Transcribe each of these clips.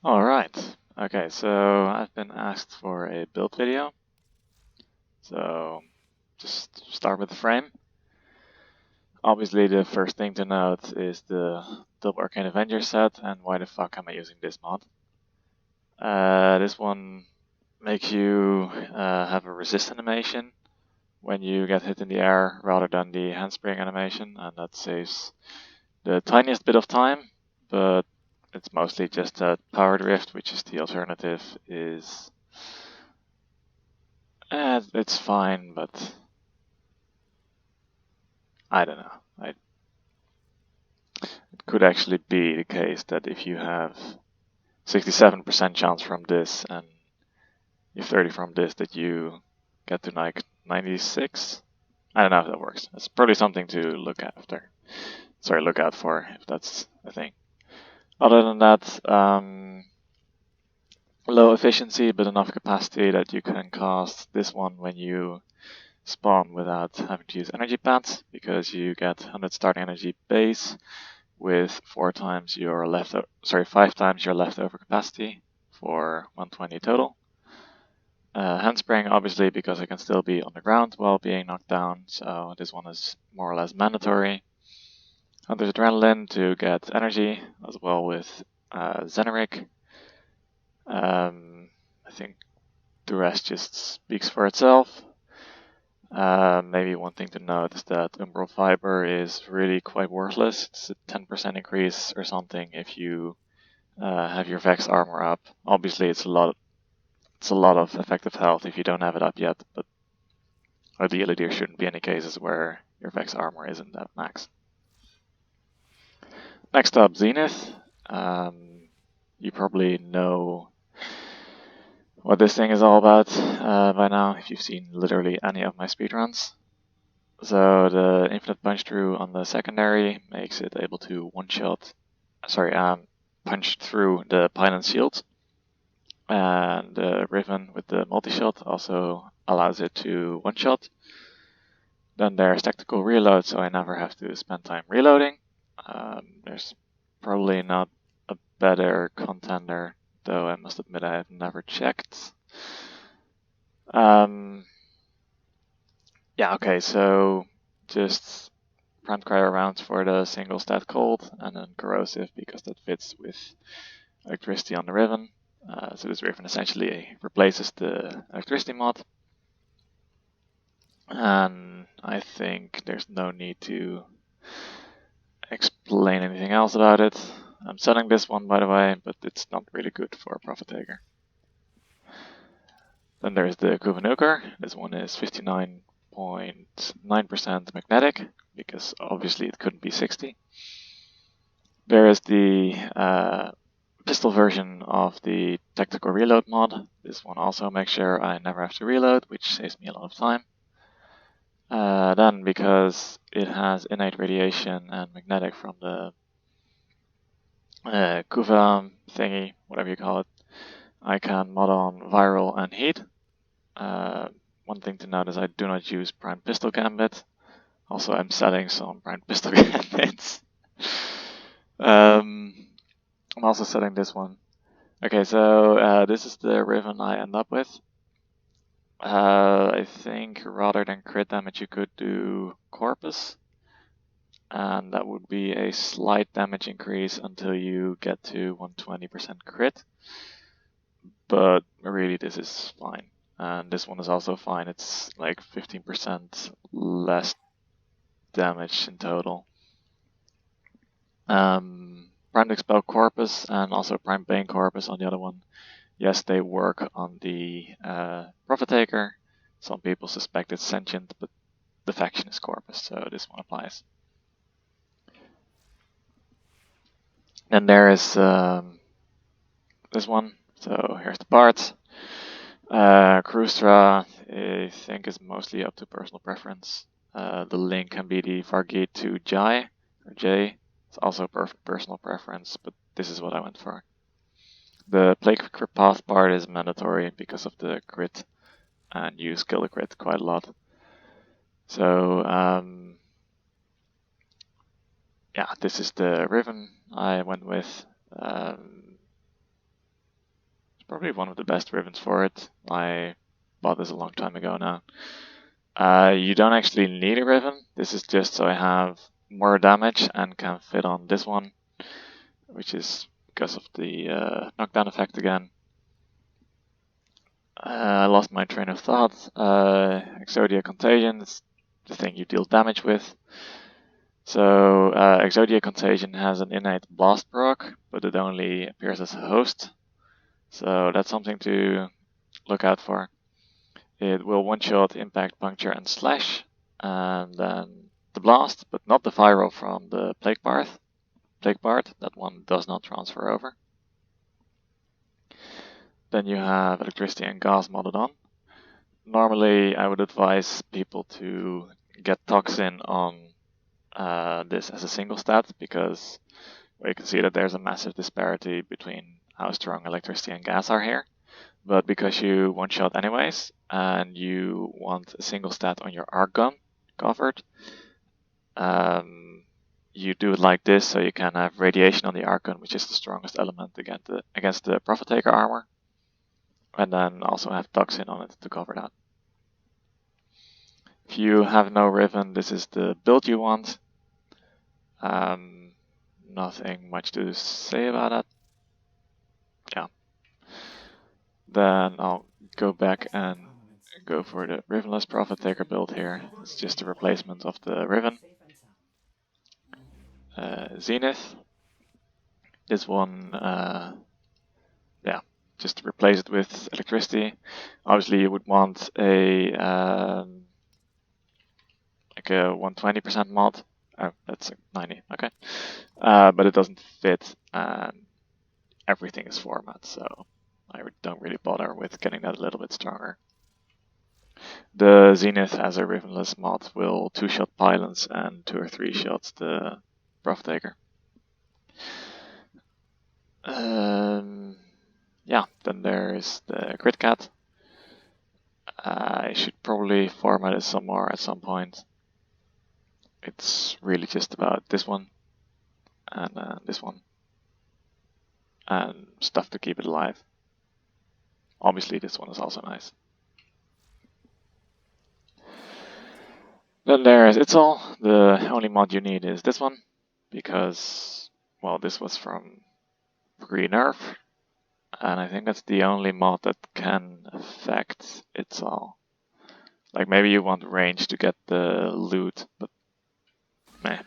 Alright, okay, so I've been asked for a build video. So just start with the frame. Obviously the first thing to note is the Double Arcane Avenger set and why the fuck am I using this mod. This one makes you have a resist animation when you get hit in the air rather than the handspring animation, and that saves the tiniest bit of time, but it's mostly just that power drift, which is the alternative, is it's fine, but I don't know. It could actually be the case that if you have 67% chance from this and you have 30 from this, that you get to like 96. I don't know if that works. It's probably something to look after. Sorry, look out for if that's a thing. Other than that, low efficiency but enough capacity that you can cast this one when you spawn without having to use energy pads, because you get 100 starting energy base with 5 times your leftover capacity for 120 total. Handspring, obviously, because I can still be on the ground while being knocked down, so this one is more or less mandatory. Hunter's Adrenaline to get energy, as well with Zenith. I think the rest just speaks for itself. Maybe one thing to note is that Umbral Fiber is really quite worthless. It's a 10% increase or something if you have your Vex armor up. Obviously, it's a lot of effective health if you don't have it up yet, but ideally there shouldn't be any cases where your Vex armor isn't at max. Next up, Zenith. You probably know what this thing is all about by now, if you've seen literally any of my speedruns. So the infinite punch through on the secondary makes it able to punch through the pylon shield. And the Riven with the multi-shot also allows it to one-shot. Then there's tactical reload, so I never have to spend time reloading. There's probably not a better contender, though I must admit I have never checked. Yeah, okay, so just primed cryo rounds for the single stat cold, and then corrosive because that fits with electricity on the Riven. So this Riven essentially replaces the electricity mod. And I think there's no need to explain anything else about it. I'm selling this one, by the way, but it's not really good for a Profit Taker. Then there's the Kuva Nukor. This one is 59.9% magnetic, because obviously it couldn't be 60. There is the pistol version of the tactical reload mod. This one also makes sure I never have to reload, which saves me a lot of time. Then, because it has innate radiation and magnetic from the Kuva thingy, whatever you call it, I can mod on viral and heat. One thing to note is I do not use Prime Pistol Gambit. Also, I'm selling some Prime Pistol Gambits. I'm also selling this one. Okay, so this is the Riven I end up with. I think rather than crit damage you could do Corpus, and that would be a slight damage increase until you get to 120% crit, but really this is fine. And this one is also fine, it's like 15% less damage in total. Primed Expel Corpus and also Primed Bane Corpus on the other one. Yes, they work on the Profit Taker. Some people suspect it's sentient, but the faction is Corpus, so this one applies. Then there is this one. So here's the parts. Krustra, I think, is mostly up to personal preference. The link can be the Vargate to Jai, or J. It's also personal preference, but this is what I went for. The Plague Kripath part is mandatory because of the crit, and you skill the crit quite a lot. So, yeah, this is the Riven I went with. Probably one of the best rivens for it. I bought this a long time ago now. You don't actually need a riven. This is just so I have more damage and can fit on this one, which is because of the knockdown effect again. I lost my train of thought. Exodia contagion is the thing you deal damage with. So Exodia contagion has an innate blast proc, but it only appears as a host. So that's something to look out for. It will one-shot, impact, puncture, and slash, and then the blast, but not the viral from the plague part. That one does not transfer over. Then you have electricity and gas modded on. Normally, I would advise people to get toxin on this as a single stat, because you can see that there's a massive disparity between how strong electricity and gas are here. But because you one-shot anyways, and you want a single stat on your arc gun covered, you do it like this, so you can have radiation on the arc gun, which is the strongest element against the Prophet Taker armor, and then also have toxin on it to cover that. If you have no riven, this is the build you want. Nothing much to say about that. Yeah. Then I'll go back and go for the rivenless Prophet Taker build here. It's just a replacement of the riven. Zenith. This one, yeah, just replace it with electricity. Obviously, you would want a like a 120% mod. Oh, that's a 90. Okay, but it doesn't fit, and everything is format, so I don't really bother with getting that a little bit stronger. The Zenith as a rivenless mod will 2-shot pylons and 2 or 3 shots the Prophet Taker. Yeah, then there is the Kripath. I should probably format it some more at some point. It's really just about this one and this one, and stuff to keep it alive. Obviously, this one is also nice. Then there's It's All. The only mod you need is this one, because, well, this was from pre-nerf, and I think that's the only mod that can affect It's All. Like, maybe you want range to get the loot, but meh.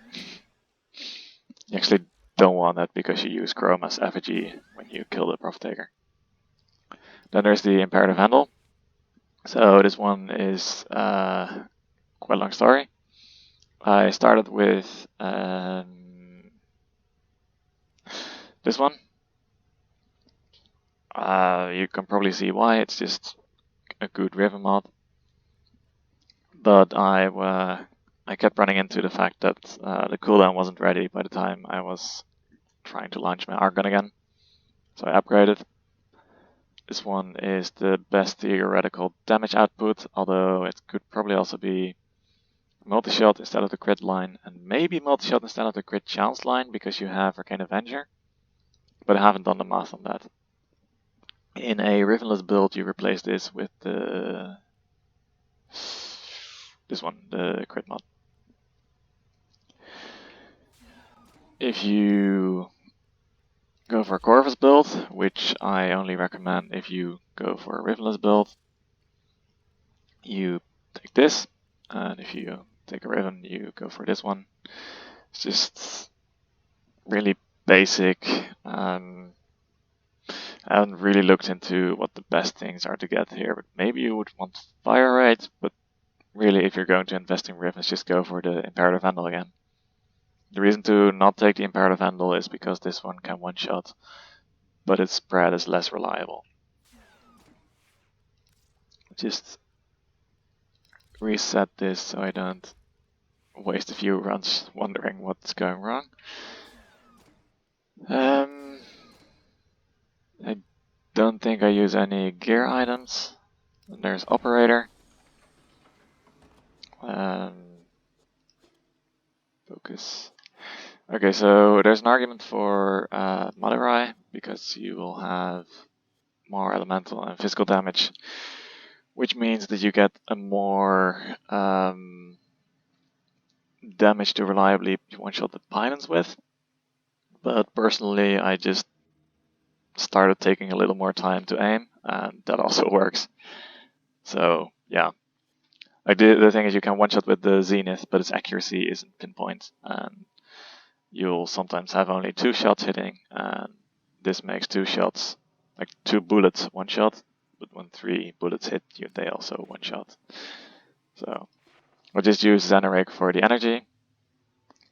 You actually don't want that because you use Chrome as effigy when you kill the Prophet Taker. Then there's the Imperative Handle. So this one is quite a long story. I started with this one. You can probably see why. It's just a good riven mod. But I kept running into the fact that the cooldown wasn't ready by the time I was trying to launch my arc gun again. So I upgraded. This one is the best theoretical damage output, although it could probably also be multi-shot instead of the crit line, and maybe multi-shot instead of the crit chance line because you have Arcane Avenger, but I haven't done the math on that. In a rivenless build, you replace this with this one, the crit mod. If you go for a Corvus build, which I only recommend if you go for a rivenless build, you take this, and if you take a riven, you go for this one. It's just really basic. I haven't really looked into what the best things are to get here, but maybe you would want fire rate, but really if you're going to invest in rivens, just go for the Imperative Handle again. The reason to not take the Imperative Handle is because this one can one-shot, but its spread is less reliable. Just reset this so I don't waste a few runs wondering what's going wrong. I don't think I use any gear items. And there's Operator. Focus. Okay, so there's an argument for Madurai, because you will have more elemental and physical damage, which means that you get a more damage to reliably one-shot the pylons with. But personally, I just started taking a little more time to aim, and that also works. So yeah, the thing is you can one-shot with the Zenith, but its accuracy isn't pinpoint, and you'll sometimes have only 2 shots hitting, and this makes 2 shots, like 2 bullets one shot, but when 3 bullets hit you, they also one shot. So I'll just use Xanarake for the energy,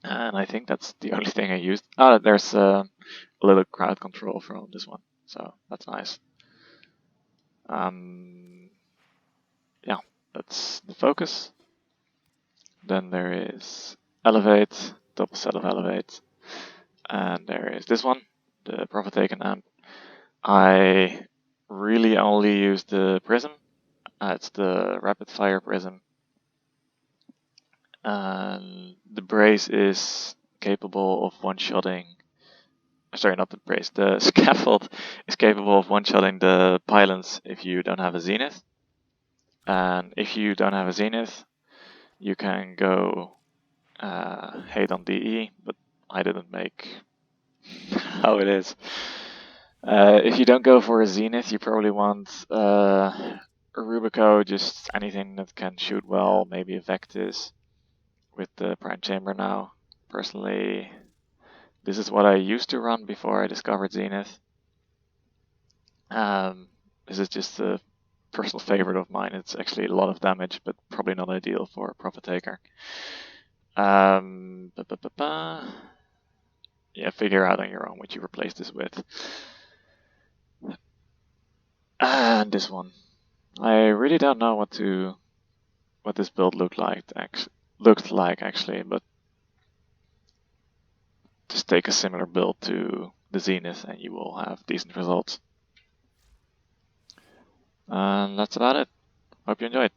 and I think that's the only thing I used. Ah, there's a little crowd control from this one, so that's nice. Yeah, that's the focus. Then there is Elevate, double set of Elevate, and there is this one, the Profit Taken Amp. I really only use the Prism. It's the Rapid Fire Prism. And the Brace is capable of one-shotting. Sorry, not the Brace. The Scaffold is capable of one-shotting the pylons if you don't have a Zenith. And if you don't have a Zenith, you can go hate on DE, but I didn't make how it is. If you don't go for a Zenith, you probably want a Rubico, just anything that can shoot well, maybe a Vectis with the Prime Chamber now. Personally, this is what I used to run before I discovered Zenith. This is just a personal favorite of mine. It's actually a lot of damage, but probably not ideal for a Profit Taker. Yeah, figure out on your own what you replace this with. And this one. I really don't know what this build looked like actually, but just take a similar build to the Zenith and you will have decent results. And that's about it. Hope you enjoyed.